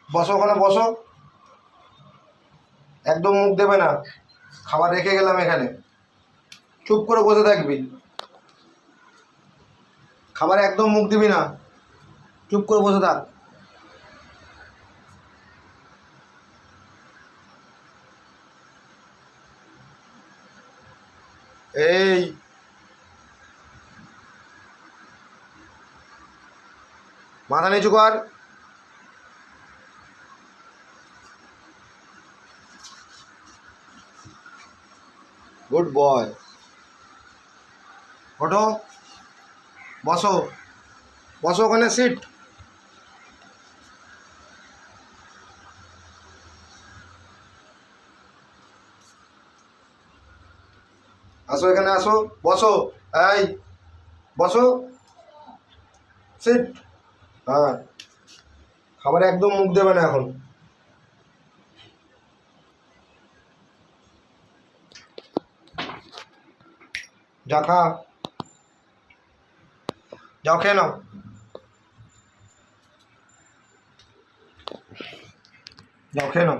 বসো ওখানে বসো, একদম মুখ দেবে না। খাবার রেখে গেলাম এখানে, চুপ করে বসে থাকবি। খাবারে একদম মুখ দিবি না, চুপ করে বসে থাক। এই মাথা নিচু কর। Good boy. ওঠো, বসো, বসো ওখানে, সিট। আসো এখানে, আসো, বসো। এই বসো, সিট। হ্যাঁ, খাবারে একদম মুখ দেবে না এখন। যা খা, যাও খেয়ে নাও, যাও খেয়ে নাও।